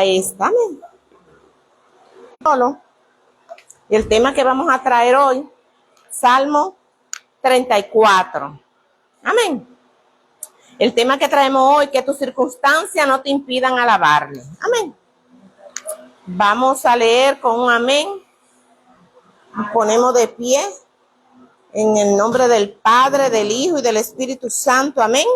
esta. Amén. Solo. Y el tema que vamos a traer hoy, Salmo 34. Amén. El tema que traemos hoy, que tus circunstancias no te impidan alabarle. Amén. Vamos a leer con un amén. Nos ponemos de pie en el nombre del Padre, del Hijo y del Espíritu Santo. Amén.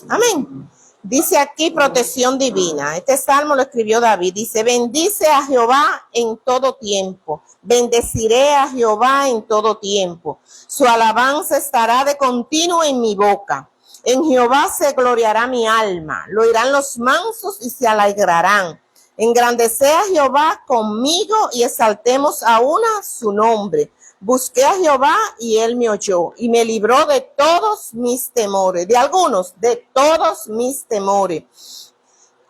Amén. Dice aquí protección divina. Este salmo lo escribió David. Dice, bendice a Jehová en todo tiempo. Bendeciré a Jehová en todo tiempo. Su alabanza estará de continuo en mi boca. En Jehová se gloriará mi alma. Lo oirán los mansos y se alegrarán. Engrandece a Jehová conmigo y exaltemos a una su nombre. Busqué a Jehová y él me oyó y me libró de todos mis temores, de todos mis temores.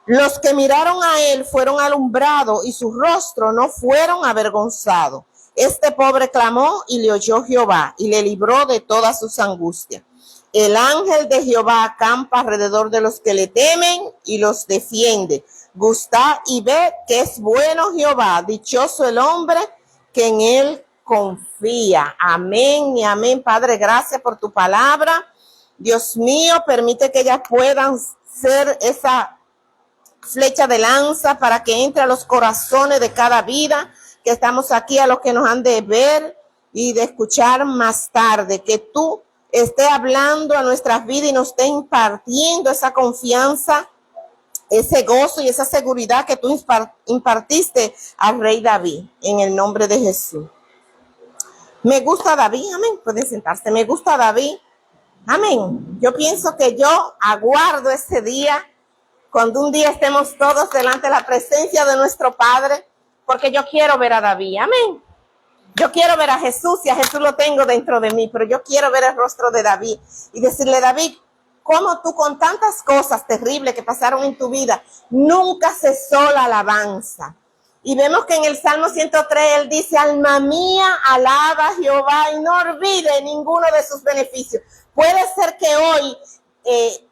Los que miraron a él fueron alumbrados y su rostro no fueron avergonzados. Este pobre clamó y le oyó Jehová y le libró de todas sus angustias. El ángel de Jehová acampa alrededor de los que le temen y los defiende. Gustad y ved que es bueno Jehová, dichoso el hombre que en él confía. Amén y amén. Padre, gracias por tu palabra. Dios mío, permite que ellas puedan ser esa flecha de lanza para que entre a los corazones de cada vida que estamos aquí, a los que nos han de ver y de escuchar más tarde, que tú estés hablando a nuestras vidas y nos estés impartiendo esa confianza, ese gozo y esa seguridad que tú impartiste al rey David, en el nombre de Jesús. Me gusta David, amén, pueden sentarse, me gusta David, amén. Yo pienso que yo aguardo ese día, cuando un día estemos todos delante de la presencia de nuestro Padre, porque yo quiero ver a David, amén. Yo quiero ver a Jesús y a Jesús lo tengo dentro de mí, pero yo quiero ver el rostro de David y decirle, David, cómo tú con tantas cosas terribles que pasaron en tu vida, nunca cesó la alabanza. Y vemos que en el Salmo 103 él dice, alma mía, alaba a Jehová y no olvide ninguno de sus beneficios. Puede ser que hoy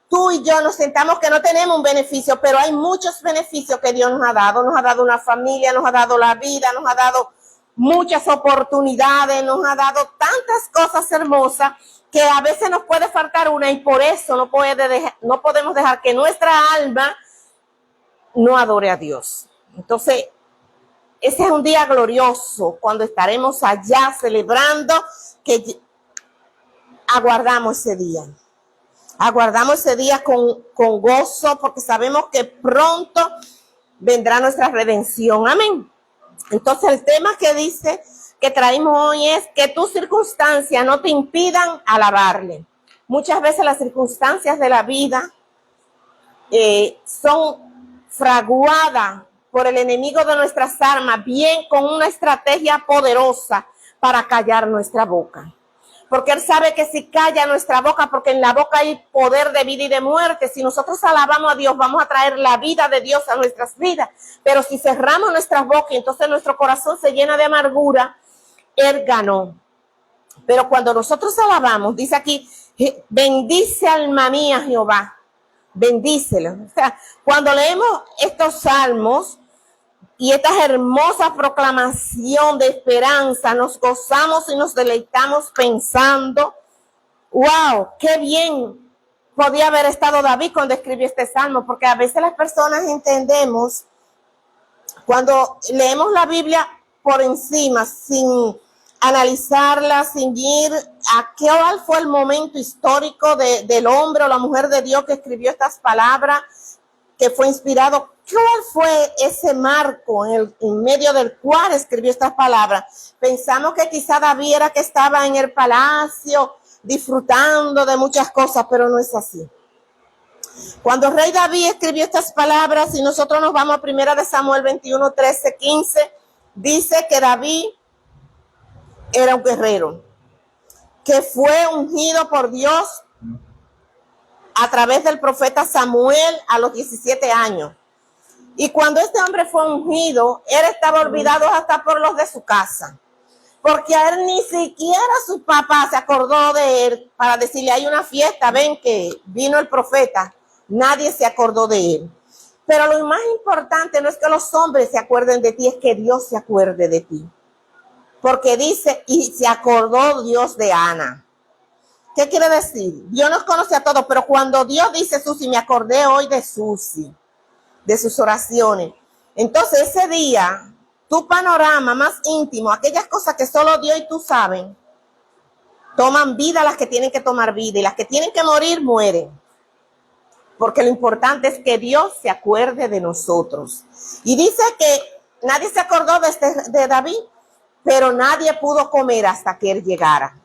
tú y yo nos sentamos que no tenemos un beneficio, pero hay muchos beneficios que Dios nos ha dado. Nos ha dado una familia, nos ha dado la vida, nos ha dado muchas oportunidades, nos ha dado tantas cosas hermosas que a veces nos puede faltar una y por eso no podemos dejar que nuestra alma no adore a Dios. Entonces, ese es un día glorioso cuando estaremos allá celebrando, que aguardamos ese día. Aguardamos ese día con gozo porque sabemos que pronto vendrá nuestra redención. Amén. Entonces el tema que traemos hoy es que tus circunstancias no te impidan alabarle. Muchas veces las circunstancias de la vida son fraguadas por el enemigo de nuestras almas, bien con una estrategia poderosa para callar nuestra boca. Porque él sabe que si calla nuestra boca, porque en la boca hay poder de vida y de muerte, si nosotros alabamos a Dios, vamos a traer la vida de Dios a nuestras vidas. Pero si cerramos nuestras bocas y entonces nuestro corazón se llena de amargura, él ganó. Pero cuando nosotros alabamos, dice aquí, bendice alma mía Jehová, bendícelo. O sea, cuando leemos estos salmos y esta hermosa proclamación de esperanza, nos gozamos y nos deleitamos pensando, wow, qué bien podía haber estado David cuando escribió este salmo, porque a veces las personas entendemos, cuando leemos la Biblia por encima, sin analizarla, sin ir a cuál fue el momento histórico del hombre o la mujer de Dios que escribió estas palabras, que fue inspirado, ¿cuál fue ese marco en medio del cual escribió estas palabras? Pensamos que quizá David era que estaba en el palacio disfrutando de muchas cosas, pero no es así. Cuando el rey David escribió estas palabras, y nosotros nos vamos a 1 Samuel 21, 13, 15, dice que David era un guerrero, que fue ungido por Dios a través del profeta Samuel a los 17 años. Y cuando este hombre fue ungido, él estaba olvidado hasta por los de su casa. Porque a él ni siquiera su papá se acordó de él para decirle, hay una fiesta, ven que vino el profeta. Nadie se acordó de él. Pero lo más importante no es que los hombres se acuerden de ti, es que Dios se acuerde de ti. Porque dice, y se acordó Dios de Ana. ¿Qué quiere decir? Dios nos conoce a todos, pero cuando Dios dice, Susi, me acordé hoy de Susi, de sus oraciones. Entonces ese día, tu panorama más íntimo, aquellas cosas que solo Dios y tú saben, toman vida las que tienen que tomar vida y las que tienen que morir, mueren. Porque lo importante es que Dios se acuerde de nosotros. Y dice que nadie se acordó de David, pero nadie pudo comer hasta que él llegara.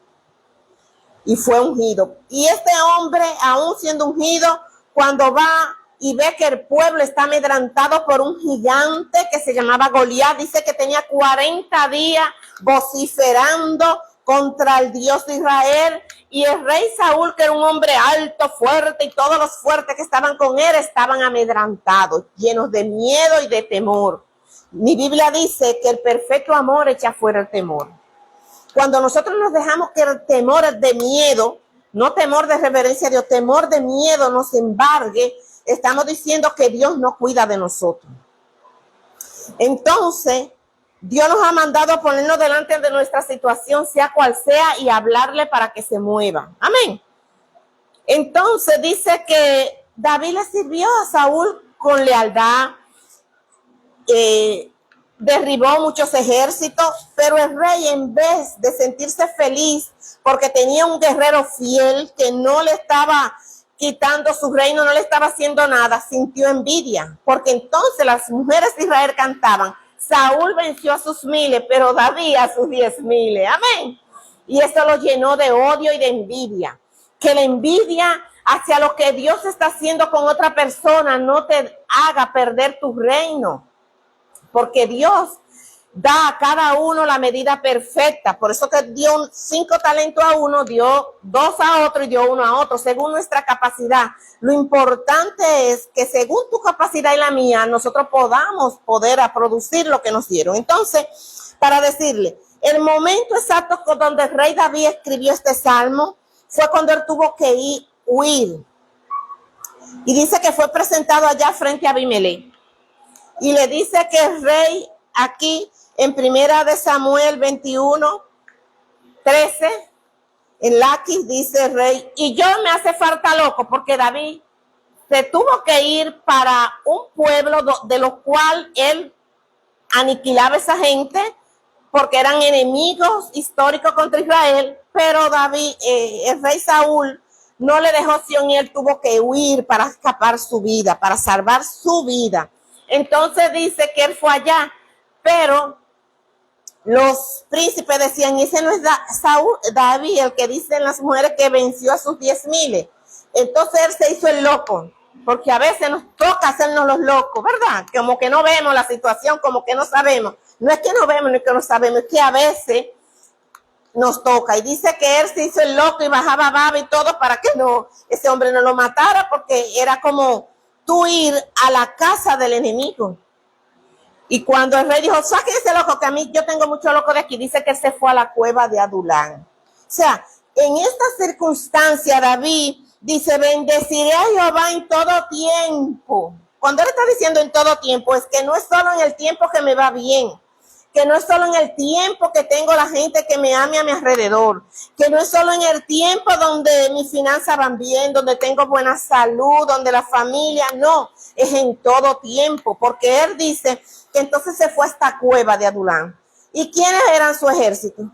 Y fue ungido. Y este hombre, aún siendo ungido, cuando va y ve que el pueblo está amedrantado por un gigante que se llamaba Goliat, dice que tenía 40 días vociferando contra el Dios de Israel, y el rey Saúl, que era un hombre alto, fuerte, y todos los fuertes que estaban con él estaban amedrantados, llenos de miedo y de temor. Mi Biblia dice que el perfecto amor echa fuera el temor. Cuando nosotros nos dejamos que el temor de miedo, no temor de reverencia a Dios, temor de miedo nos embargue, estamos diciendo que Dios no cuida de nosotros. Entonces, Dios nos ha mandado a ponernos delante de nuestra situación, sea cual sea, y hablarle para que se mueva. Amén. Entonces dice que David le sirvió a Saúl con lealtad, derribó muchos ejércitos, pero el rey, en vez de sentirse feliz porque tenía un guerrero fiel que no le estaba quitando su reino, no le estaba haciendo nada, sintió envidia, porque entonces las mujeres de Israel cantaban, Saúl venció a sus 1000, pero David a sus 10,000. Amén. Y eso lo llenó de odio y de envidia. Que la envidia hacia lo que Dios está haciendo con otra persona no te haga perder tu reino. Porque Dios da a cada uno la medida perfecta. Por eso que dio 5 talentos a uno, dio 2 a otro y dio 1 a otro, según nuestra capacidad. Lo importante es que según tu capacidad y la mía, nosotros podamos producir lo que nos dieron. Entonces, para decirle, el momento exacto donde el rey David escribió este salmo fue cuando él tuvo que huir. Y dice que fue presentado allá frente a Abimelech. Y le dice que el rey aquí en primera de Samuel 21, 13, en Laquis dice el rey, y yo me hace falta loco porque David se tuvo que ir para un pueblo de lo cual él aniquilaba a esa gente porque eran enemigos históricos contra Israel, pero David, el rey Saúl, no le dejó opción y él tuvo que huir para escapar su vida, para salvar su vida. Entonces dice que él fue allá, pero los príncipes decían, ese no es David, el que dicen las mujeres que venció a sus 10,000. Entonces él se hizo el loco, porque a veces nos toca hacernos los locos, ¿verdad? Como que no vemos la situación, como que no sabemos. No es que no vemos ni que no sabemos, es que a veces nos toca. Y dice que él se hizo el loco y bajaba baba y todo para que ese hombre no lo matara, porque era como tú ir a la casa del enemigo. Y cuando el rey dijo, saque ese loco, que a mí yo tengo mucho loco de aquí, dice que él se fue a la cueva de Adulán. O sea, en esta circunstancia David dice, bendeciré a Jehová en todo tiempo. Cuando él está diciendo en todo tiempo, es que no es solo en el tiempo que me va bien, que no es solo en el tiempo que tengo la gente que me ame a mi alrededor, que no es solo en el tiempo donde mis finanzas van bien, donde tengo buena salud, donde la familia, no, es en todo tiempo, porque él dice que entonces se fue a esta cueva de Adulán. ¿Y quiénes eran su ejército?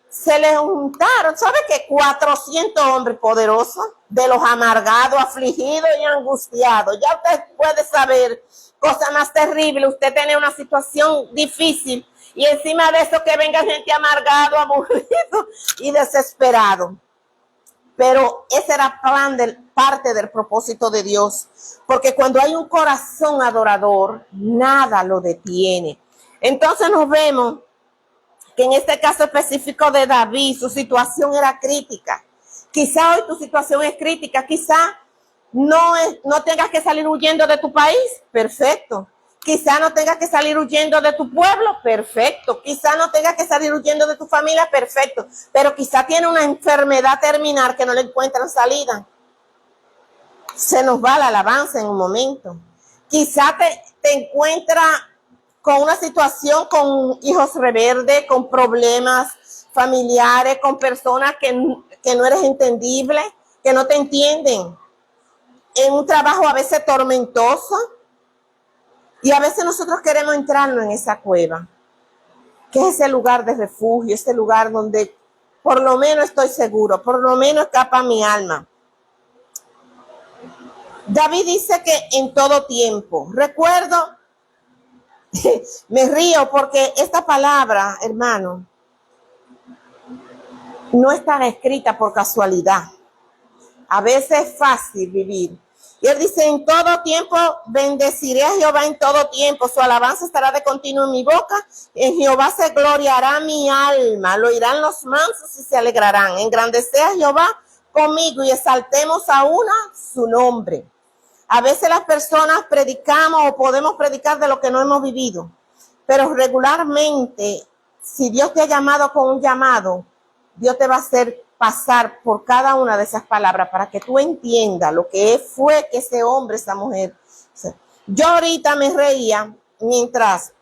Se le juntaron, ¿sabe qué? 400 hombres poderosos, de los amargados, afligidos y angustiados. Ya usted puede saber cosa más terrible, usted tiene una situación difícil y encima de eso que venga gente amargado, aburrido y desesperado. Pero ese era parte del propósito de Dios, porque cuando hay un corazón adorador, nada lo detiene. Entonces nos vemos que en este caso específico de David, su situación era crítica. Quizá hoy tu situación es crítica, quizá no tengas que salir huyendo de tu país, perfecto. Quizá no tengas que salir huyendo de tu pueblo, perfecto. Quizá no tengas que salir huyendo de tu familia, perfecto. Pero quizá tiene una enfermedad terminal que no le encuentran salida. Se nos va la alabanza en un momento. Quizá te encuentras con una situación con hijos rebeldes, con problemas familiares, con personas que no eres entendible, que no te entienden, en un trabajo a veces tormentoso, y a veces nosotros queremos entrarnos en esa cueva, que es ese lugar de refugio, ese lugar donde por lo menos estoy seguro, por lo menos escapa mi alma. David dice que en todo tiempo. Recuerdo, me río porque esta palabra, hermano, no está escrita por casualidad. A veces es fácil vivir. Y él dice, en todo tiempo bendeciré a Jehová en todo tiempo. Su alabanza estará de continuo en mi boca. En Jehová se gloriará mi alma. Lo oirán los mansos y se alegrarán. Engrandecer a Jehová conmigo y exaltemos a una su nombre. A veces las personas predicamos o podemos predicar de lo que no hemos vivido. Pero regularmente, si Dios te ha llamado con un llamado, Dios te va a hacer pasar por cada una de esas palabras para que tú entiendas lo que fue que ese hombre, esa mujer. Yo ahorita me reía mientras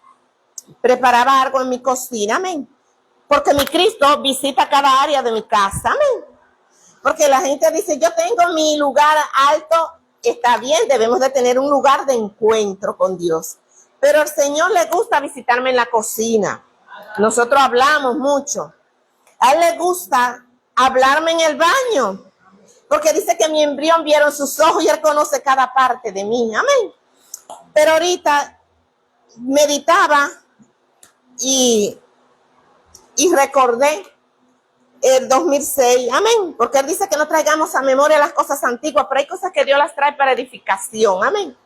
preparaba algo en mi cocina, amén. Porque mi Cristo visita cada área de mi casa, amén. Porque la gente dice, yo tengo mi lugar alto, está bien, debemos de tener un lugar de encuentro con Dios. Pero al Señor le gusta visitarme en la cocina. Nosotros hablamos mucho. A él le gusta hablarme en el baño, porque dice que mi embrión vieron sus ojos y él conoce cada parte de mí, amén. Pero ahorita meditaba y recordé el 2006, amén, porque él dice que no traigamos a memoria las cosas antiguas, pero hay cosas que Dios las trae para edificación, amén.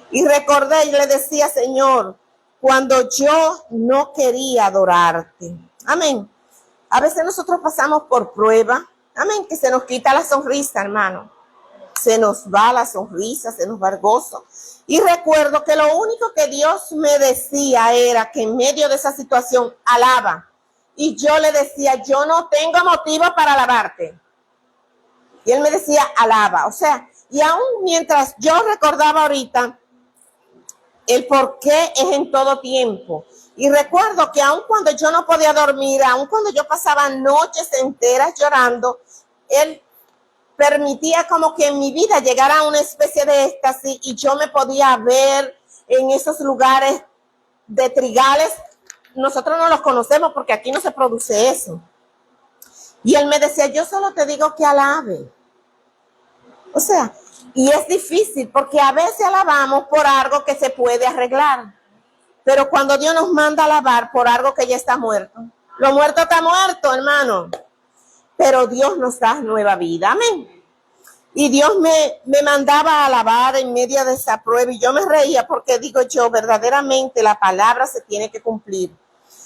Y recordé y le decía, Señor, cuando yo no quería adorarte, amén. A veces nosotros pasamos por prueba, amén, que se nos quita la sonrisa, hermano. Se nos va la sonrisa, se nos va el gozo. Y recuerdo que lo único que Dios me decía era que en medio de esa situación, alaba. Y yo le decía, yo no tengo motivo para alabarte. Y él me decía, alaba. O sea, y aún mientras yo recordaba ahorita, el por qué es en todo tiempo. Y recuerdo que aun cuando yo no podía dormir, aun cuando yo pasaba noches enteras llorando, él permitía como que en mi vida llegara a una especie de éxtasis y yo me podía ver en esos lugares de trigales. Nosotros no los conocemos porque aquí no se produce eso. Y él me decía, yo solo te digo que alabe. O sea, y es difícil porque a veces alabamos por algo que se puede arreglar. Pero cuando Dios nos manda a alabar por algo que ya está muerto, lo muerto está muerto, hermano. Pero Dios nos da nueva vida, amén. Y Dios me mandaba a alabar en medio de esa prueba y yo me reía porque digo yo, verdaderamente la palabra se tiene que cumplir.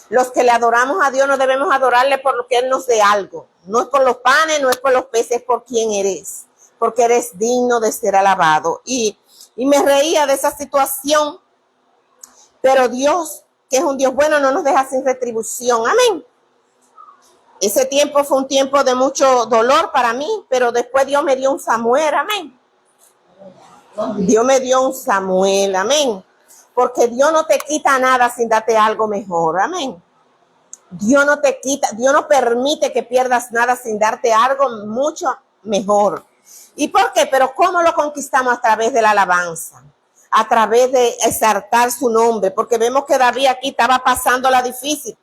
Los que le adoramos a Dios no debemos adorarle por lo que Él nos dé algo. No es por los panes, no es por los peces, es por quien eres. Porque eres digno de ser alabado. Y me reía de esa situación. Pero Dios, que es un Dios bueno, no nos deja sin retribución. Amén. Ese tiempo fue un tiempo de mucho dolor para mí, pero después Dios me dio un Samuel. Amén. Dios me dio un Samuel. Amén. Porque Dios no te quita nada sin darte algo mejor. Amén. Dios no te quita, Dios no permite que pierdas nada sin darte algo mucho mejor. ¿Y por qué? Pero ¿cómo lo conquistamos? A través de la alabanza, a través de exaltar su nombre, porque vemos que David aquí estaba pasando la difícil.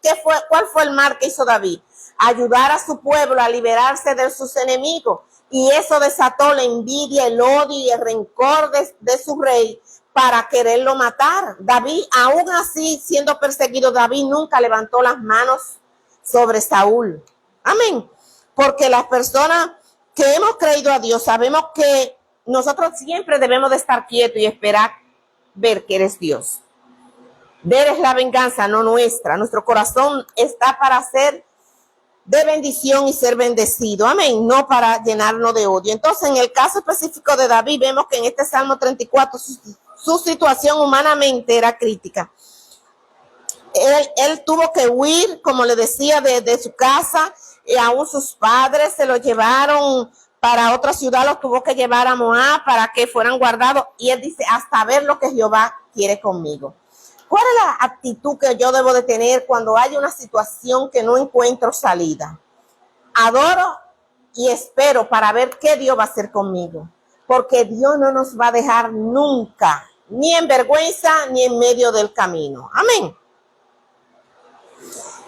¿Cuál fue el mal que hizo David? Ayudar a su pueblo a liberarse de sus enemigos, y eso desató la envidia, el odio y el rencor de su rey para quererlo matar. David, aún así siendo perseguido, David nunca levantó las manos sobre Saúl. Amén. Porque las personas que hemos creído a Dios sabemos que nosotros siempre debemos de estar quietos y esperar ver que eres Dios. De él es la venganza, no nuestra. Nuestro corazón está para ser de bendición y ser bendecido. Amén. No para llenarnos de odio. Entonces, en el caso específico de David, vemos que en este Salmo 34 su situación humanamente era crítica. Él tuvo que huir, como le decía, de su casa. Y aún sus padres se lo llevaron para otra ciudad, los tuvo que llevar a Moab para que fueran guardados. Y él dice, hasta ver lo que Jehová quiere conmigo. ¿Cuál es la actitud que yo debo de tener cuando hay una situación que no encuentro salida? Adoro y espero para ver qué Dios va a hacer conmigo. Porque Dios no nos va a dejar nunca, ni en vergüenza, ni en medio del camino. Amén.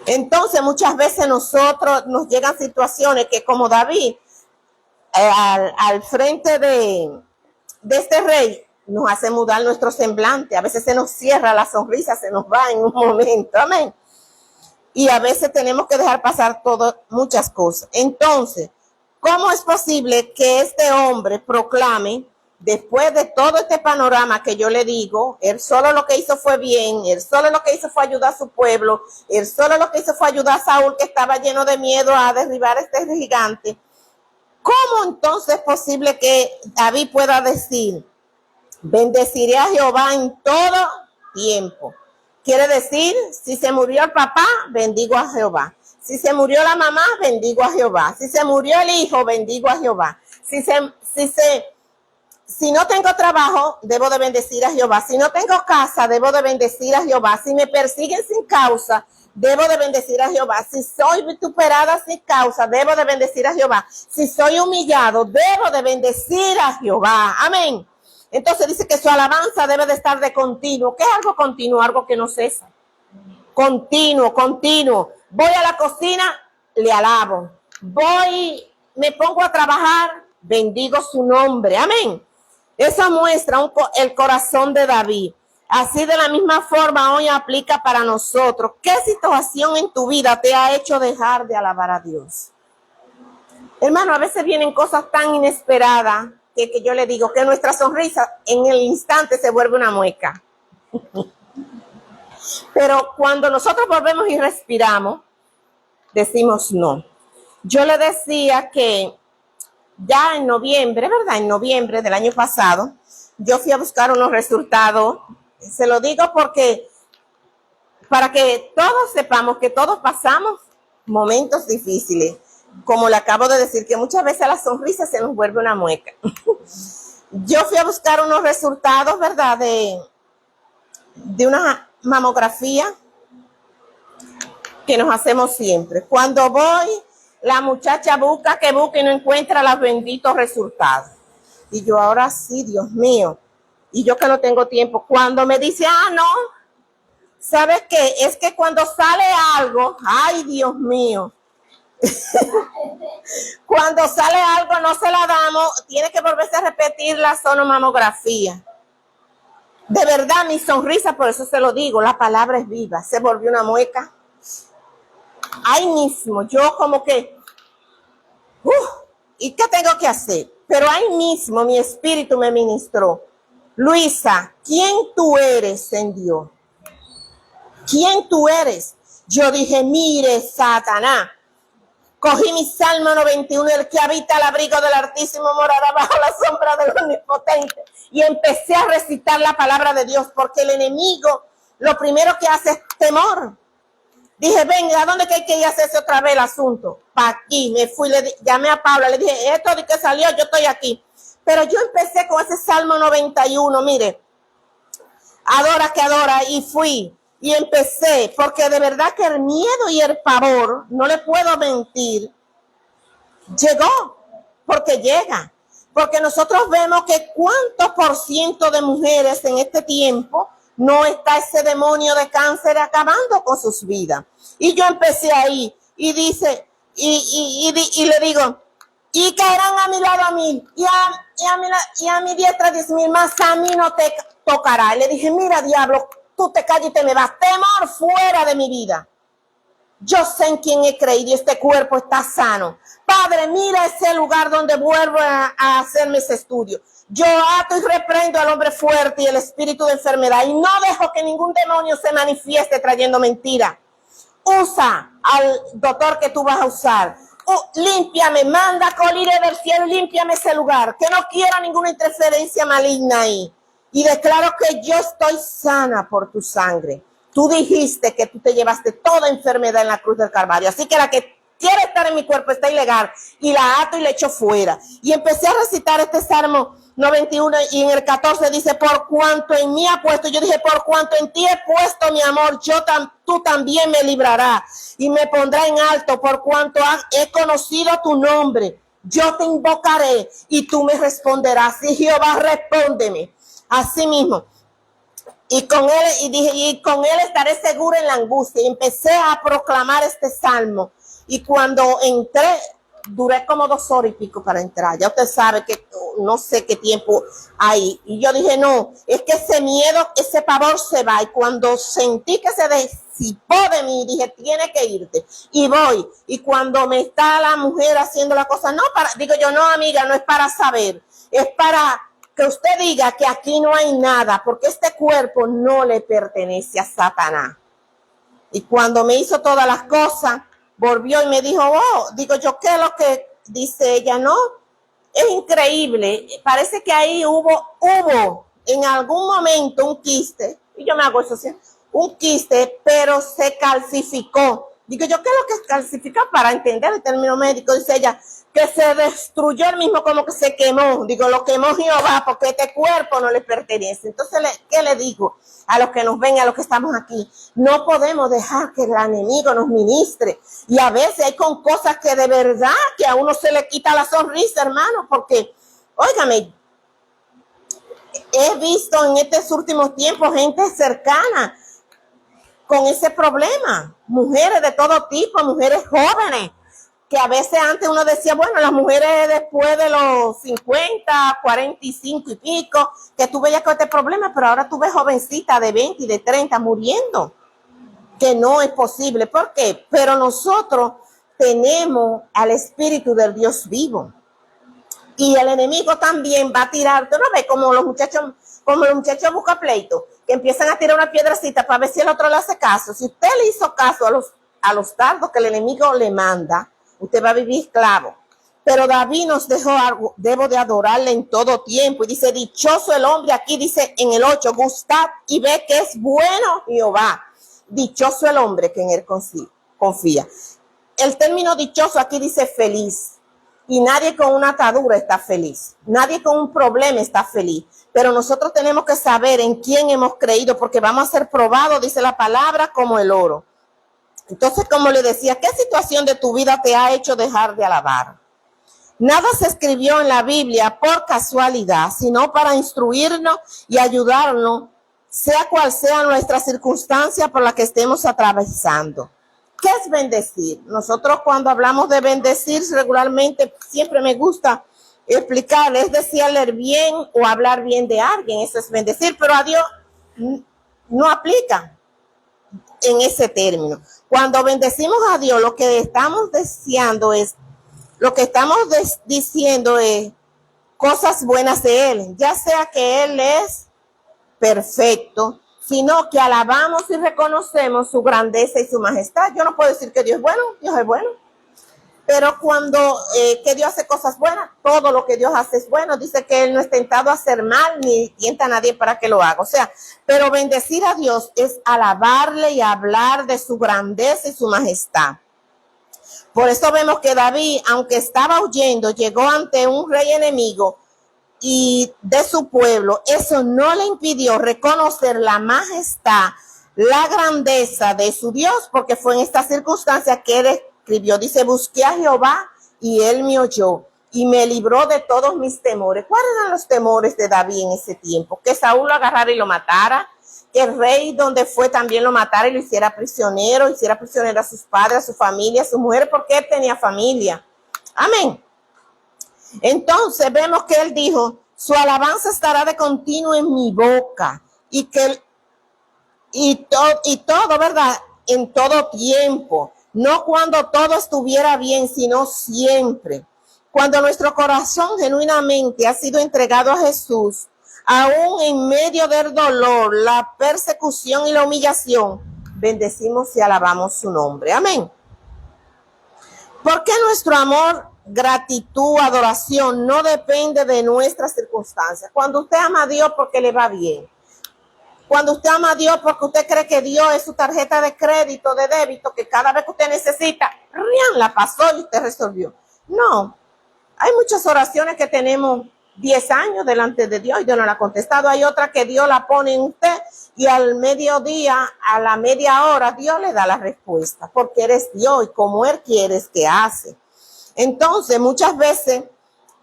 Entonces, muchas veces nosotros nos llegan situaciones que, como David, al frente de este rey, nos hace mudar nuestro semblante. A veces se nos cierra la sonrisa, se nos va en un momento. Amén. Y a veces tenemos que dejar pasar muchas cosas. Entonces, ¿cómo es posible que este hombre proclame, después de todo este panorama que yo le digo, él solo lo que hizo fue bien, él solo lo que hizo fue ayudar a su pueblo, él solo lo que hizo fue ayudar a Saúl, que estaba lleno de miedo a derribar a este gigante? ¿Cómo entonces es posible que David pueda decir, bendeciré a Jehová en todo tiempo? Quiere decir, si se murió el papá, bendigo a Jehová. Si se murió la mamá, bendigo a Jehová. Si se murió el hijo, bendigo a Jehová. Si no tengo trabajo, debo de bendecir a Jehová. Si no tengo casa, debo de bendecir a Jehová. Si me persiguen sin causa, debo de bendecir a Jehová. Si soy vituperada sin causa, debo de bendecir a Jehová. Si soy humillado, debo de bendecir a Jehová. Amén. Entonces dice que su alabanza debe de estar de continuo. ¿Qué es algo continuo? Algo que no cesa. Continuo, continuo. Voy a la cocina, le alabo. Me pongo a trabajar, bendigo su nombre. Amén. Eso muestra el corazón de David. Así de la misma forma hoy aplica para nosotros. ¿Qué situación en tu vida te ha hecho dejar de alabar a Dios? Hermano, a veces vienen cosas tan inesperadas que yo le digo que nuestra sonrisa en el instante se vuelve una mueca. Pero cuando nosotros volvemos y respiramos, decimos no. Yo le decía que ya en noviembre, ¿verdad? En noviembre del año pasado, yo fui a buscar unos resultados. Se lo digo porque para que todos sepamos que todos pasamos momentos difíciles. Como le acabo de decir, que muchas veces la sonrisa se nos vuelve una mueca. Yo fui a buscar unos resultados, ¿verdad? De una mamografía que nos hacemos siempre. Cuando voy, la muchacha busca y no encuentra los benditos resultados. Y yo, ahora sí, Dios mío. Y yo que no tengo tiempo. Cuando me dice, no, ¿sabes qué? Es que cuando sale algo, ay, Dios mío. Cuando sale algo no se la damos, tiene que volverse a repetir la sonomamografía. De verdad, mi sonrisa, por eso se lo digo, la palabra es viva, se volvió una mueca. Ahí mismo, yo como que, ¿y qué tengo que hacer? Pero ahí mismo mi espíritu me ministró. Luisa, ¿quién tú eres en Dios? ¿Quién tú eres? Yo dije, mire, Satanás. Cogí mi Salmo 91, el que habita al abrigo del Altísimo morará bajo la sombra del Omnipotente. Y empecé a recitar la palabra de Dios, porque el enemigo lo primero que hace es temor. Dije, venga, ¿a dónde que hay que ir a hacerse otra vez el asunto? Para aquí, me fui, llamé a Paula, le dije, esto de que salió, yo estoy aquí. Pero yo empecé con ese Salmo 91, mire, adora que adora, y fui. Y empecé, porque de verdad que el miedo y el pavor, no le puedo mentir, llegó, porque llega. Porque nosotros vemos que cuántos % de mujeres en este tiempo no está ese demonio de cáncer acabando con sus vidas. Y yo empecé ahí, y dice, y le digo, y caerán a mi lado a 1000, y a mi diestra 10,000, más a mí no te tocará. Y le dije, mira, diablo, tú te callas y te me vas. Temor fuera de mi vida. Yo sé en quién he creído y este cuerpo está sano. Padre, mira ese lugar donde vuelvo a hacerme ese estudio. Yo ato y reprendo al hombre fuerte y el espíritu de enfermedad y no dejo que ningún demonio se manifieste trayendo mentira. Usa al doctor que tú vas a usar. Límpiame, manda colire del cielo y límpiame ese lugar. Que no quiera ninguna interferencia maligna ahí. Y declaro que yo estoy sana por tu sangre. Tú dijiste que tú te llevaste toda enfermedad en la cruz del Calvario. Así que la que quiere estar en mi cuerpo está ilegal. Y la ato y la echo fuera. Y empecé a recitar este Salmo 91 y en el 14 dice, por cuanto en mí ha puesto, yo dije, por cuanto en ti he puesto mi amor, tú también me librarás y me pondrá en alto, por cuanto he conocido tu nombre. Yo te invocaré y tú me responderás. Y Jehová, respóndeme. Así mismo. Y con él estaré seguro en la angustia. Y empecé a proclamar este salmo. Y cuando entré, duré como 2 horas y pico para entrar. Ya usted sabe que no sé qué tiempo hay. Y yo dije, no, es que ese miedo, ese pavor se va. Y cuando sentí que se disipó de mí, dije, tiene que irte. Y voy. Y cuando me está la mujer haciendo la cosa, digo yo, no, amiga, no es para saber. Es para que usted diga que aquí no hay nada, porque este cuerpo no le pertenece a Satanás. Y cuando me hizo todas las cosas, volvió y me dijo, digo yo, ¿qué es lo que dice ella? No, es increíble. Parece que ahí hubo en algún momento un quiste, y yo me hago eso, ¿sí? Un quiste, pero se calcificó. Digo yo, ¿qué es lo que es calcificar? Para entender el término médico, dice ella, que se destruyó el mismo, como que se quemó. Digo, lo quemó Jehová, porque este cuerpo no le pertenece. Entonces, ¿qué le digo a los que nos ven, a los que estamos aquí? No podemos dejar que el enemigo nos ministre. Y a veces hay con cosas que de verdad que a uno se le quita la sonrisa, hermano, porque, óigame, he visto en estos últimos tiempos gente cercana con ese problema, mujeres de todo tipo, mujeres jóvenes, que a veces antes uno decía, bueno, las mujeres después de los 50, 45 y pico, que tú veías con este problema, pero ahora tú ves jovencitas de 20 y de 30 muriendo, que no es posible. ¿Por qué? Pero nosotros tenemos al Espíritu del Dios vivo. Y el enemigo también va a tirar, tú no ves como los muchachos buscan pleito, que empiezan a tirar una piedrecita para ver si el otro le hace caso. Si usted le hizo caso a los dardos que el enemigo le manda, usted va a vivir esclavo. Pero David nos dejó algo, debo de adorarle en todo tiempo. Y dice, dichoso el hombre, aquí dice en el 8, gustad y ve que es bueno Jehová. Dichoso el hombre que en él confía. El término dichoso aquí dice feliz. Y nadie con una atadura está feliz. Nadie con un problema está feliz. Pero nosotros tenemos que saber en quién hemos creído, porque vamos a ser probados, dice la palabra, como el oro. Entonces, como le decía, ¿qué situación de tu vida te ha hecho dejar de alabar? Nada se escribió en la Biblia por casualidad, sino para instruirnos y ayudarnos, sea cual sea nuestra circunstancia por la que estemos atravesando. ¿Qué es bendecir? Nosotros cuando hablamos de bendecir regularmente siempre me gusta explicar, es decirle bien o hablar bien de alguien, eso es bendecir, pero a Dios no aplica en ese término. Cuando bendecimos a Dios, lo que estamos diciendo es cosas buenas de Él, ya sea que Él es perfecto, sino que alabamos y reconocemos su grandeza y su majestad. Yo no puedo decir que Dios es bueno, Dios es bueno, pero cuando que Dios hace cosas buenas, todo lo que Dios hace es bueno. Dice que Él no es tentado a hacer mal, ni tienta a nadie para que lo haga. O sea, pero bendecir a Dios es alabarle y hablar de su grandeza y su majestad. Por eso vemos que David, aunque estaba huyendo, llegó ante un rey enemigo y de su pueblo. Eso no le impidió reconocer la majestad, la grandeza de su Dios, porque fue en esta circunstancia que él escribió. Dice, busqué a Jehová y él me oyó y me libró de todos mis temores. ¿Cuáles eran los temores de David en ese tiempo? Que Saúl lo agarrara y lo matara, que el rey donde fue también lo matara y lo hiciera prisionero a sus padres, a su familia, a su mujer, porque él tenía familia. Amén. Entonces vemos que él dijo, su alabanza estará de continuo en mi boca y todo, ¿verdad? En todo tiempo, no cuando todo estuviera bien, sino siempre. Cuando nuestro corazón genuinamente ha sido entregado a Jesús, aún en medio del dolor, la persecución y la humillación, bendecimos y alabamos su nombre. Amén. ¿Por qué nuestro amor, gratitud, adoración no depende de nuestras circunstancias? Cuando usted ama a Dios porque le va bien. Cuando usted ama a Dios porque usted cree que Dios es su tarjeta de crédito, de débito, que cada vez que usted necesita, ¡rian!, la pasó y usted resolvió. No, hay muchas oraciones que tenemos 10 años delante de Dios y Dios no la ha contestado. Hay otra que Dios la pone en usted y al mediodía, a la media hora, Dios le da la respuesta, porque eres Dios y como Él quiere es que hace. Entonces, muchas veces,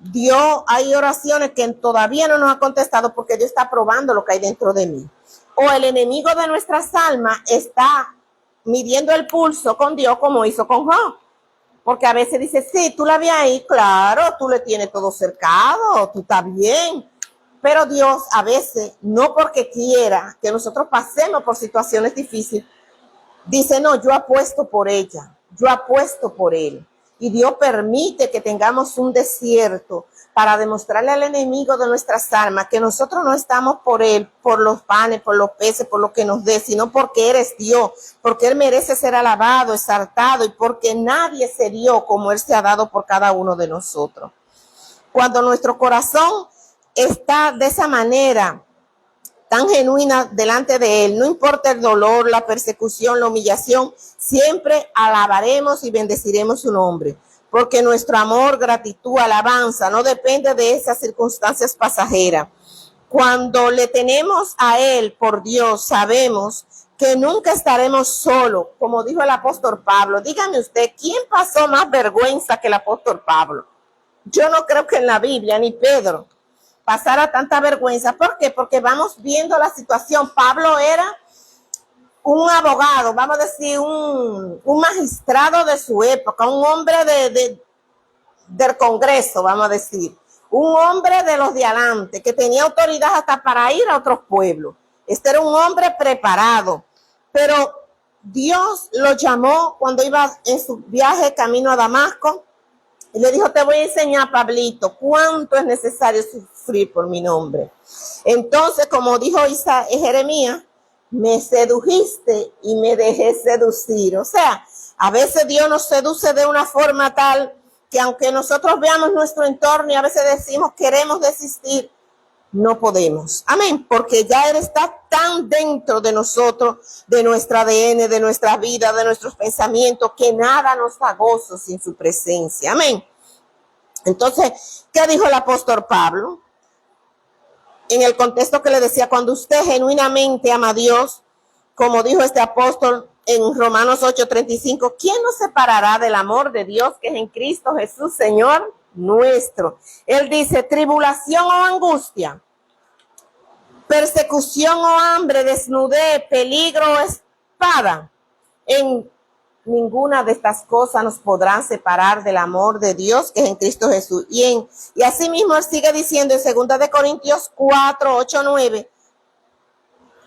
Dios, hay oraciones que todavía no nos ha contestado porque Dios está probando lo que hay dentro de mí. O el enemigo de nuestras almas está midiendo el pulso con Dios como hizo con Job. Porque a veces dice, sí, tú la ves ahí, claro, tú le tienes todo cercado, tú estás bien. Pero Dios a veces, no porque quiera que nosotros pasemos por situaciones difíciles, dice, no, yo apuesto por ella, yo apuesto por él. Y Dios permite que tengamos un desierto para demostrarle al enemigo de nuestras almas que nosotros no estamos por él, por los panes, por los peces, por lo que nos dé, sino porque eres Dios, porque él merece ser alabado, exaltado y porque nadie se dio como él se ha dado por cada uno de nosotros. Cuando nuestro corazón está de esa manera, tan genuina delante de él, no importa el dolor, la persecución, la humillación, siempre alabaremos y bendeciremos su nombre, porque nuestro amor, gratitud, alabanza no depende de esas circunstancias pasajeras. Cuando le tenemos a él por Dios, sabemos que nunca estaremos solos, como dijo el apóstol Pablo. Dígame usted, ¿quién pasó más vergüenza que el apóstol Pablo? Yo no creo que en la Biblia, ni Pedro, pasara tanta vergüenza. ¿Por qué? Porque vamos viendo la situación. Pablo era un abogado, vamos a decir, un magistrado de su época, un hombre del Congreso, vamos a decir, un hombre de los de adelante, que tenía autoridad hasta para ir a otros pueblos. Este era un hombre preparado, pero Dios lo llamó cuando iba en su viaje camino a Damasco. Y le dijo, te voy a enseñar, Pablito, cuánto es necesario sufrir por mi nombre. Entonces, como dijo Jeremías, me sedujiste y me dejé seducir. O sea, a veces Dios nos seduce de una forma tal que aunque nosotros veamos nuestro entorno y a veces decimos queremos desistir, no podemos. Amén, porque ya Él está tan dentro de nosotros, de nuestro ADN, de nuestra vida, de nuestros pensamientos, que nada nos da gozo sin su presencia. Amén. Entonces, ¿qué dijo el apóstol Pablo? En el contexto que le decía, cuando usted genuinamente ama a Dios, como dijo este apóstol en Romanos 8:35, ¿quién nos separará del amor de Dios que es en Cristo Jesús, Señor nuestro? Él dice, tribulación o angustia, persecución o hambre, desnudez, peligro o espada. En ninguna de estas cosas nos podrán separar del amor de Dios que es en Cristo Jesús. Y así mismo él sigue diciendo en 2 de Corintios 4:8-9,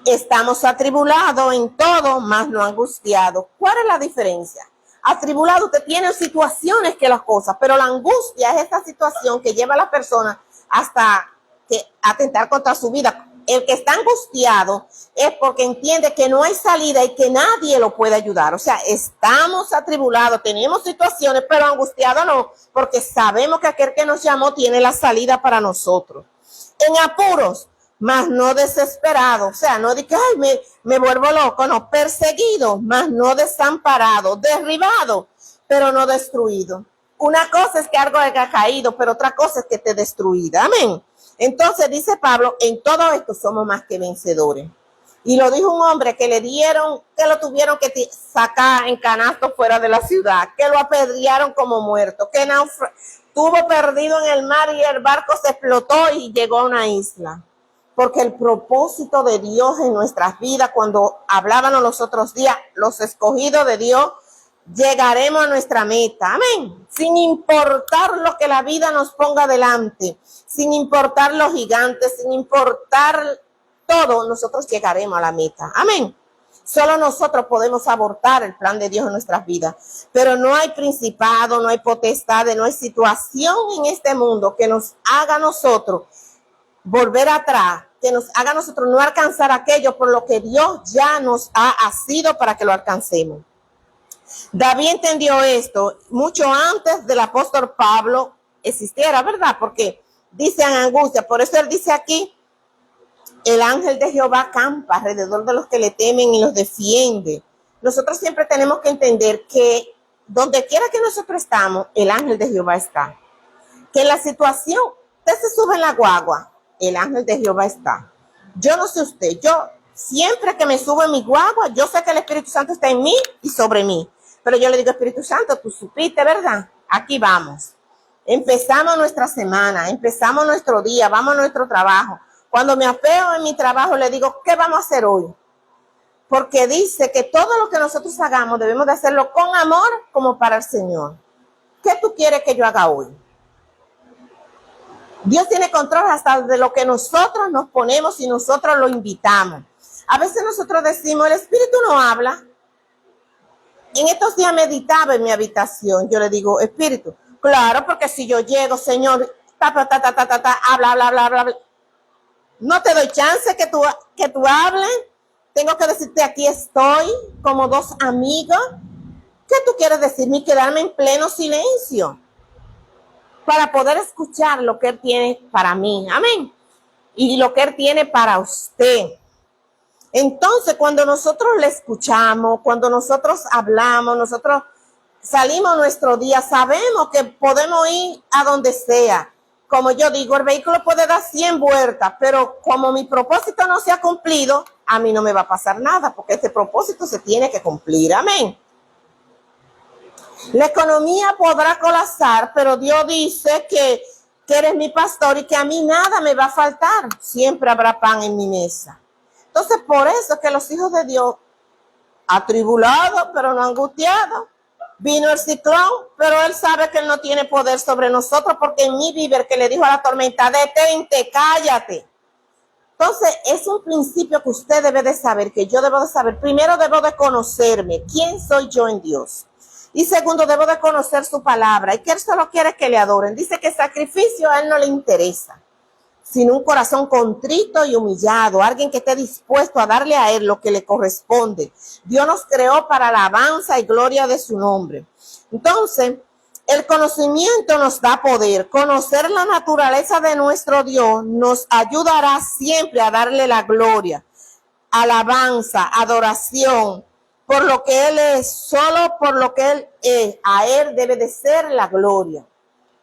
estamos atribulados en todo, mas no angustiados. ¿Cuál es la diferencia? Atribulado, usted tiene situaciones que las cosas, pero la angustia es esta situación que lleva a la persona hasta que atentar contra su vida. El que está angustiado es porque entiende que no hay salida y que nadie lo puede ayudar. O sea, estamos atribulados, tenemos situaciones, pero angustiados no, porque sabemos que aquel que nos llamó tiene la salida para nosotros. En apuros, mas no desesperado, o sea, no de que ay, me vuelvo loco, no, perseguido, mas no desamparado, derribado, pero no destruido. Una cosa es que algo haya caído, pero otra cosa es que esté destruida. Amén. Entonces dice Pablo, en todo esto somos más que vencedores. Y lo dijo un hombre que que lo tuvieron que sacar en canasto fuera de la ciudad, que lo apedrearon como muerto, que estuvo perdido en el mar y el barco se explotó y llegó a una isla. Porque el propósito de Dios en nuestras vidas, cuando hablábamos los otros días, los escogidos de Dios, llegaremos a nuestra meta. Amén. Sin importar lo que la vida nos ponga delante, sin importar los gigantes, sin importar todo, nosotros llegaremos a la meta. Amén. Solo nosotros podemos abortar el plan de Dios en nuestras vidas. Pero no hay principado, no hay potestad, no hay situación en este mundo que nos haga a nosotros volver atrás, que nos haga a nosotros no alcanzar aquello por lo que Dios ya nos ha asido para que lo alcancemos. David entendió esto mucho antes del apóstol Pablo existiera, ¿verdad? Porque dice en angustia, por eso él dice aquí, El ángel de Jehová acampa alrededor de los que le temen y los defiende. Nosotros siempre tenemos que entender que donde quiera que nosotros estamos, el ángel de Jehová está. Que en la situación, usted se sube en la guagua, el ángel de Jehová está. Yo no sé usted, yo siempre que me subo en mi guagua, yo sé que el Espíritu Santo está en mí y sobre mí. Pero yo le digo, Espíritu Santo, tú supiste, ¿verdad? Aquí vamos. Empezamos nuestra semana, empezamos nuestro día, vamos a nuestro trabajo. Cuando me apeo en mi trabajo, le digo, ¿qué vamos a hacer hoy? Porque dice que todo lo que nosotros hagamos debemos de hacerlo con amor como para el Señor. ¿Qué tú quieres que yo haga hoy? Dios tiene control hasta de lo que nosotros nos ponemos y nosotros lo invitamos. A veces nosotros decimos, el Espíritu no habla. En estos días meditaba en mi habitación. Yo le digo, Espíritu, claro, porque si yo llego, Señor, habla. No te doy chance que tú hables. Tengo que decirte, aquí estoy, como dos amigos. ¿Qué tú quieres decirme? Quedarme en pleno silencio para poder escuchar lo que Él tiene para mí. Amén. Y lo que Él tiene para usted. Entonces, cuando nosotros le escuchamos, cuando nosotros hablamos, nosotros salimos nuestro día, sabemos que podemos ir a donde sea. Como yo digo, el vehículo puede dar 100 vueltas, pero como mi propósito no se ha cumplido, a mí no me va a pasar nada, porque este propósito se tiene que cumplir. Amén. La economía podrá colapsar, pero Dios dice que eres mi pastor y que a mí nada me va a faltar. Siempre habrá pan en mi mesa. Entonces, por eso es que los hijos de Dios, atribulados, pero no angustiados, vino el ciclón, pero Él sabe que Él no tiene poder sobre nosotros, porque en mí vive el que le dijo a la tormenta, detente, cállate. Entonces, es un principio que usted debe de saber, que yo debo de saber. Primero, debo de conocerme, quién soy yo en Dios. Y segundo, debo de conocer su palabra, y que Él solo quiere que le adoren. Dice que sacrificio a Él no le interesa, sino un corazón contrito y humillado, alguien que esté dispuesto a darle a Él lo que le corresponde. Dios nos creó para la alabanza y gloria de su nombre. Entonces, el conocimiento nos da poder. Conocer la naturaleza de nuestro Dios nos ayudará siempre a darle la gloria, alabanza, adoración, por lo que Él es, solo por lo que Él es. A Él debe de ser la gloria.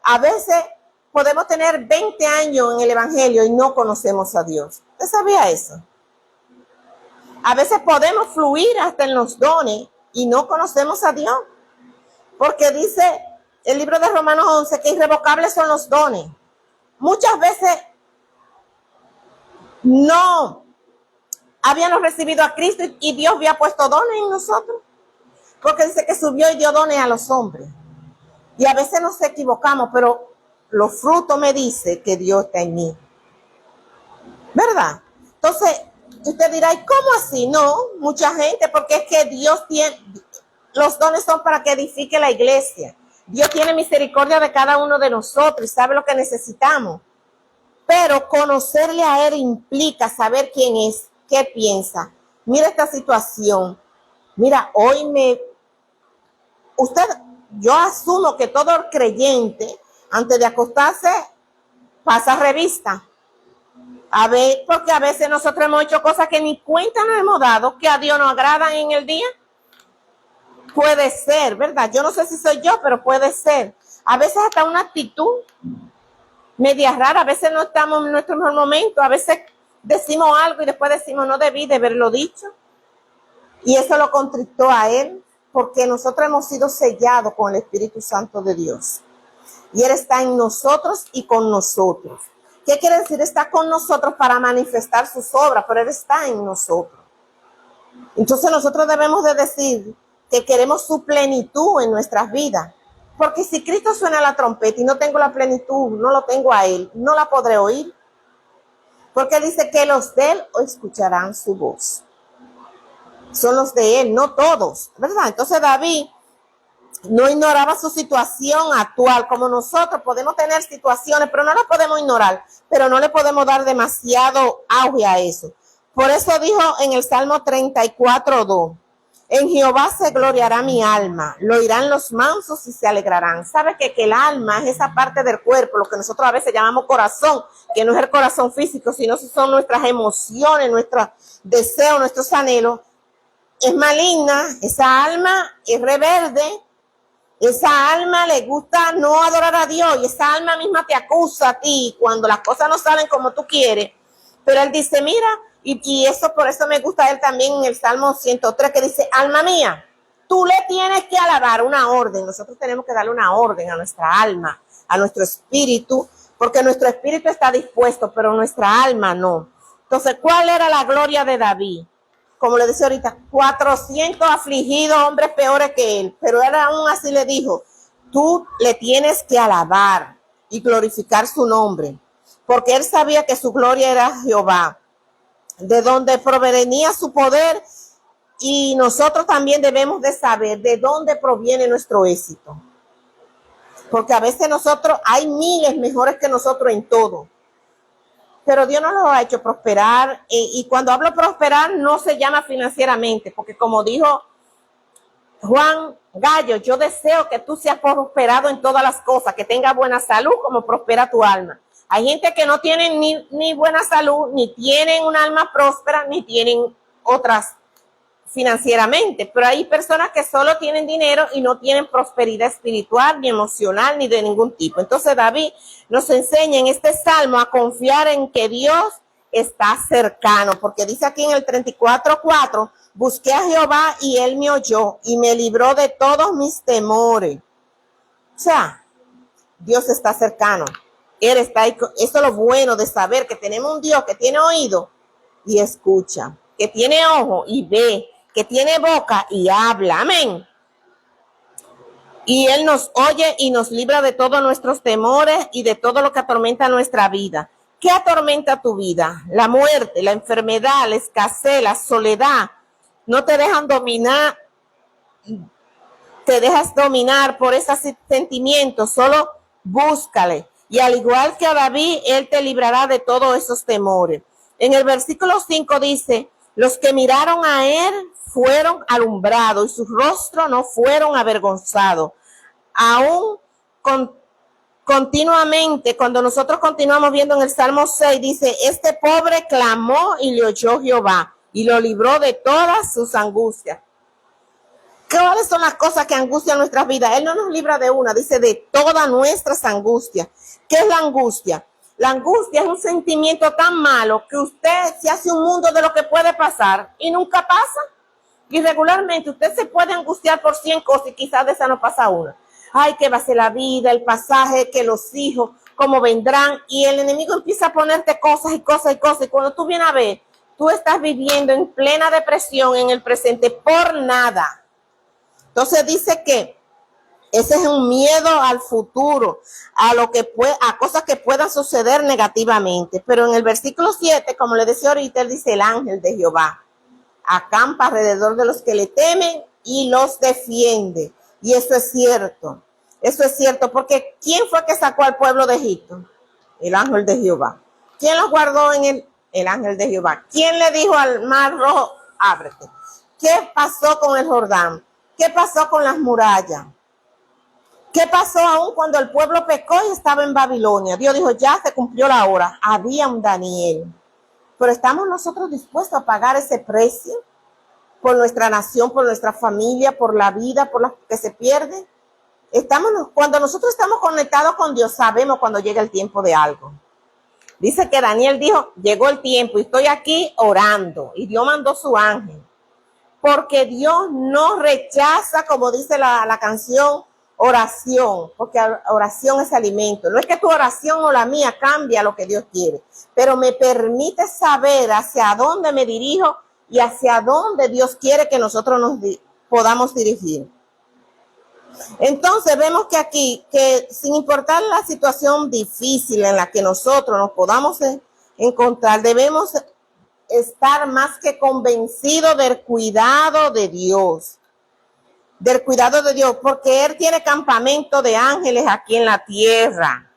A veces podemos tener 20 años en el Evangelio y no conocemos a Dios. ¿Usted sabía eso? A veces podemos fluir hasta en los dones y no conocemos a Dios. Porque dice el libro de Romanos 11 que irrevocables son los dones. Muchas veces no habíamos recibido a Cristo y Dios había puesto dones en nosotros. Porque dice que subió y dio dones a los hombres. Y a veces nos equivocamos, pero los frutos me dicen que Dios está en mí. ¿Verdad? Entonces, usted dirá, ¿y cómo así? No, mucha gente, porque es que Dios tiene, los dones son para que edifique la iglesia. Dios tiene misericordia de cada uno de nosotros y sabe lo que necesitamos. Pero conocerle a Él implica saber quién es, qué piensa. Mira esta situación. Mira, yo asumo que todo creyente, antes de acostarse, pasa revista. A ver, porque a veces nosotros hemos hecho cosas que ni cuenta nos hemos dado, que a Dios nos agradan en el día. Puede ser, ¿verdad? Yo no sé si soy yo, pero puede ser. A veces hasta una actitud media rara, a veces no estamos en nuestro mejor momento, a veces decimos algo y después decimos, no debí de haberlo dicho. Y eso lo contristó a Él, porque nosotros hemos sido sellados con el Espíritu Santo de Dios. Y Él está en nosotros y con nosotros. ¿Qué quiere decir? Está con nosotros para manifestar sus obras, pero Él está en nosotros. Entonces nosotros debemos de decir que queremos su plenitud en nuestras vidas. Porque si Cristo suena la trompeta y no tengo la plenitud, no lo tengo a Él, no la podré oír. Porque dice que los de Él escucharán su voz. Son los de Él, no todos, ¿verdad? Entonces David no ignoraba su situación actual, como nosotros podemos tener situaciones, pero no las podemos ignorar, pero no le podemos dar demasiado auge a eso. Por eso dijo en el Salmo 34:2, En Jehová se gloriará mi alma, lo oirán los mansos y se alegrarán. ¿Sabe que el alma es esa parte del cuerpo, lo que nosotros a veces llamamos corazón, que no es el corazón físico, sino son nuestras emociones, nuestros deseos, nuestros anhelos? Es maligna, esa alma es rebelde, esa alma le gusta no adorar a Dios y esa alma misma te acusa a ti cuando las cosas no salen como tú quieres. Pero él dice, mira, y eso por eso me gusta él también en el Salmo 103 que dice, alma mía, tú le tienes que alabar una orden. Nosotros tenemos que darle una orden a nuestra alma, a nuestro espíritu, porque nuestro espíritu está dispuesto, pero nuestra alma no. Entonces, ¿cuál era la gloria de David? Como le decía ahorita, 400 afligidos, hombres peores que él, pero él aún así le dijo, tú le tienes que alabar y glorificar su nombre, porque él sabía que su gloria era Jehová, de donde provenía su poder, y nosotros también debemos de saber de dónde proviene nuestro éxito, porque a veces nosotros, hay miles mejores que nosotros en todo, pero Dios nos lo ha hecho prosperar, y cuando hablo prosperar no se llama financieramente, porque como dijo Juan Gallo, yo deseo que tú seas prosperado en todas las cosas, que tengas buena salud como prospera tu alma. Hay gente que no tienen ni buena salud, ni tienen un alma próspera, ni tienen otras financieramente, pero hay personas que solo tienen dinero y no tienen prosperidad espiritual, ni emocional, ni de ningún tipo. Entonces David nos enseña en este salmo a confiar en que Dios está cercano, porque dice aquí en el 34:4, busqué a Jehová y él me oyó y me libró de todos mis temores. O sea, Dios está cercano. Él está ahí. Eso es lo bueno de saber que tenemos un Dios que tiene oído y escucha, que tiene ojo y ve, que tiene boca y habla. Amén. Y él nos oye y nos libra de todos nuestros temores y de todo lo que atormenta nuestra vida. ¿Qué atormenta tu vida? La muerte, la enfermedad, la escasez, la soledad. No te dejan dominar, te dejas dominar por esos sentimientos, solo búscale. Y al igual que a David, él te librará de todos esos temores. En el versículo 5 dice, los que miraron a él fueron alumbrados y sus rostros no fueron avergonzados. Aún continuamente, cuando nosotros continuamos viendo en el Salmo 6, dice, este pobre clamó y le oyó Jehová y lo libró de todas sus angustias. ¿Cuáles son las cosas que angustian nuestras vidas? Él no nos libra de una, dice de todas nuestras angustias. ¿Qué es la angustia? La angustia es un sentimiento tan malo que usted se hace un mundo de lo que puede pasar y nunca pasa. Y regularmente usted se puede angustiar por 100 cosas y quizás de esa no pasa una. Ay, que va a ser la vida, el pasaje, que los hijos, cómo vendrán. Y el enemigo empieza a ponerte cosas y cosas y cosas. Y cuando tú vienes a ver, tú estás viviendo en plena depresión en el presente por nada. Entonces dice que ese es un miedo al futuro, a cosas que puedan suceder negativamente. Pero en el versículo 7, como le decía ahorita, él dice, el ángel de Jehová acampa alrededor de los que le temen y los defiende. Y eso es cierto. Eso es cierto, porque ¿quién fue que sacó al pueblo de Egipto? El ángel de Jehová. ¿Quién los guardó en el ángel de Jehová? ¿Quién le dijo al mar rojo, ábrete? ¿Qué pasó con el Jordán? ¿Qué pasó con las murallas? ¿Qué pasó aún cuando el pueblo pecó y estaba en Babilonia? Dios dijo, ya se cumplió la hora. Había un Daniel. Pero ¿estamos nosotros dispuestos a pagar ese precio por nuestra nación, por nuestra familia, por la vida, por las que se pierden? Cuando nosotros estamos conectados con Dios, sabemos cuando llega el tiempo de algo. Dice que Daniel dijo, llegó el tiempo y estoy aquí orando. Y Dios mandó su ángel. Porque Dios no rechaza, como dice la canción, oración, porque oración es alimento. No es que tu oración o la mía cambie lo que Dios quiere, pero me permite saber hacia dónde me dirijo y hacia dónde Dios quiere que nosotros nos podamos dirigir. Entonces vemos que aquí, que sin importar la situación difícil en la que nosotros nos podamos encontrar, debemos estar más que convencidos del cuidado de Dios. Del cuidado de Dios, porque Él tiene campamento de ángeles aquí en la tierra.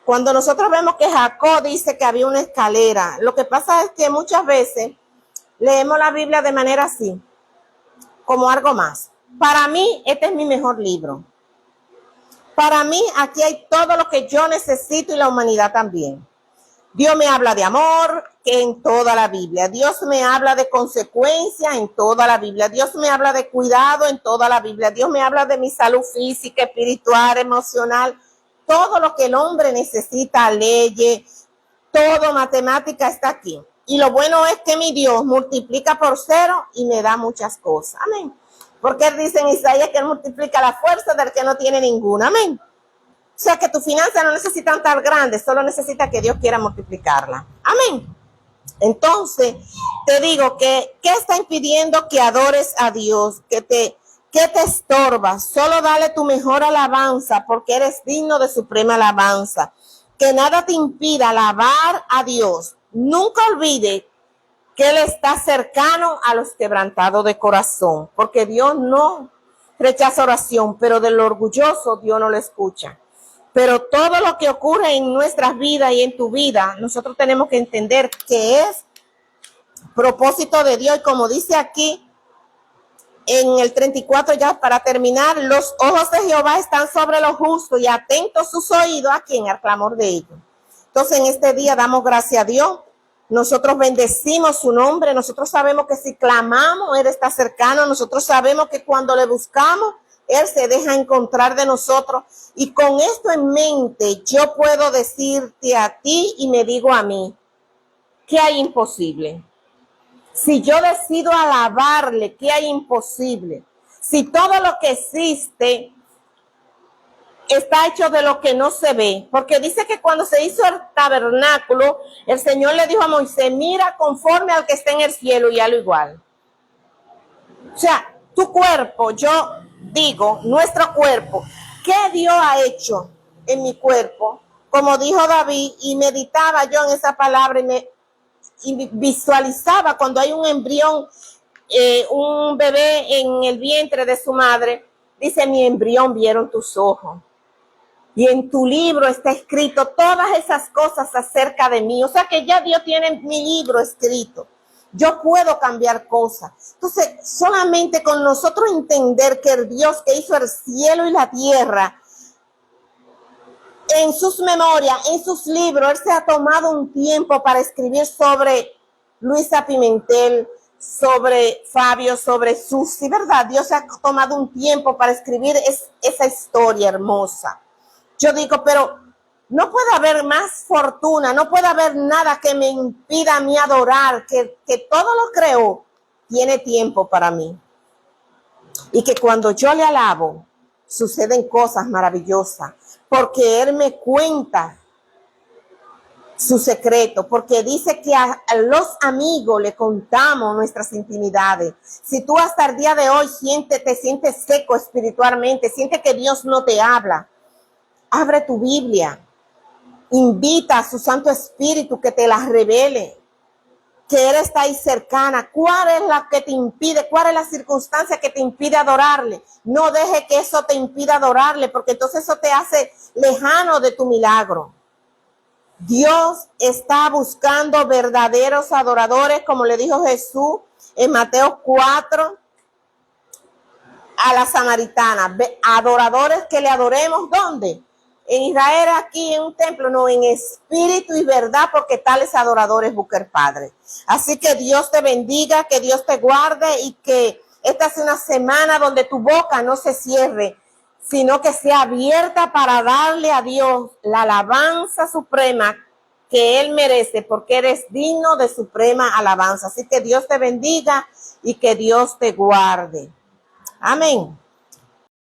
Cuando nosotros vemos que Jacob dice que había una escalera, lo que pasa es que muchas veces leemos la Biblia de manera así. como algo más. Para mí, este es mi mejor libro. Para mí, aquí hay todo lo que yo necesito y la humanidad también. Dios me habla de amor en toda la Biblia. Dios me habla de consecuencias en toda la Biblia. Dios me habla de cuidado en toda la Biblia. Dios me habla de mi salud física, espiritual, emocional. Todo lo que el hombre necesita, leyes, todo, matemática está aquí. Y lo bueno es que mi Dios multiplica por 0 y me da muchas cosas. Amén. Porque él dice en Isaías que él multiplica la fuerza del que no tiene ninguna. Amén. O sea que tus finanzas no necesitan estar grandes, solo necesita que Dios quiera multiplicarla. Amén. Entonces, te digo que, ¿qué está impidiendo que adores a Dios? ¿Qué te estorba? Solo dale tu mejor alabanza, porque eres digno de suprema alabanza. Que nada te impida alabar a Dios. Nunca olvide que Él está cercano a los quebrantados de corazón, porque Dios no rechaza oración, pero del orgulloso Dios no lo escucha. Pero todo lo que ocurre en nuestras vidas y en tu vida, nosotros tenemos que entender que es propósito de Dios. Y como dice aquí en el 34, ya para terminar, los ojos de Jehová están sobre los justos y atentos sus oídos a quien al clamor de ellos. Entonces en este día damos gracias a Dios. Nosotros bendecimos su nombre. Nosotros sabemos que si clamamos, Él está cercano. Nosotros sabemos que cuando le buscamos, Él se deja encontrar de nosotros. Y con esto en mente, yo puedo decirte a ti y me digo a mí, ¿qué hay imposible? Si yo decido alabarle, ¿qué hay imposible? Si todo lo que existe está hecho de lo que no se ve, porque dice que cuando se hizo el tabernáculo, el Señor le dijo a Moisés, mira conforme al que está en el cielo y a lo igual. O sea, tu cuerpo, yo digo, nuestro cuerpo, ¿qué Dios ha hecho en mi cuerpo? Como dijo David, y meditaba yo en esa palabra y visualizaba cuando hay un embrión, un bebé en el vientre de su madre, dice, mi embrión vieron tus ojos. Y en tu libro está escrito todas esas cosas acerca de mí. O sea que ya Dios tiene mi libro escrito. Yo puedo cambiar cosas. Entonces, solamente con nosotros entender que el Dios que hizo el cielo y la tierra, en sus memorias, en sus libros, Él se ha tomado un tiempo para escribir sobre Luisa Pimentel, sobre Fabio, sobre Susi, ¿verdad? Dios se ha tomado un tiempo para escribir esa historia hermosa. Yo digo, pero no puede haber más fortuna, no puede haber nada que me impida a mí adorar, que todo lo creó, tiene tiempo para mí. Y que cuando yo le alabo, suceden cosas maravillosas, porque Él me cuenta su secreto, porque dice que a los amigos le contamos nuestras intimidades. Si tú hasta el día de hoy te sientes seco espiritualmente, sientes que Dios no te habla, abre tu Biblia, invita a su Santo Espíritu que te la revele, que Él está ahí cercana. ¿Cuál es la que te impide? ¿Cuál es la circunstancia que te impide adorarle? No deje que eso te impida adorarle, porque entonces eso te hace lejano de tu milagro. Dios está buscando verdaderos adoradores, como le dijo Jesús en Mateo 4 a la samaritana. Adoradores que le adoremos, ¿dónde? En Israel, aquí en un templo, no, en espíritu y verdad, porque tales adoradores busca el Padre. Así que Dios te bendiga, que Dios te guarde y que esta sea una semana donde tu boca no se cierre, sino que sea abierta para darle a Dios la alabanza suprema que Él merece, porque eres digno de suprema alabanza. Así que Dios te bendiga y que Dios te guarde. Amén.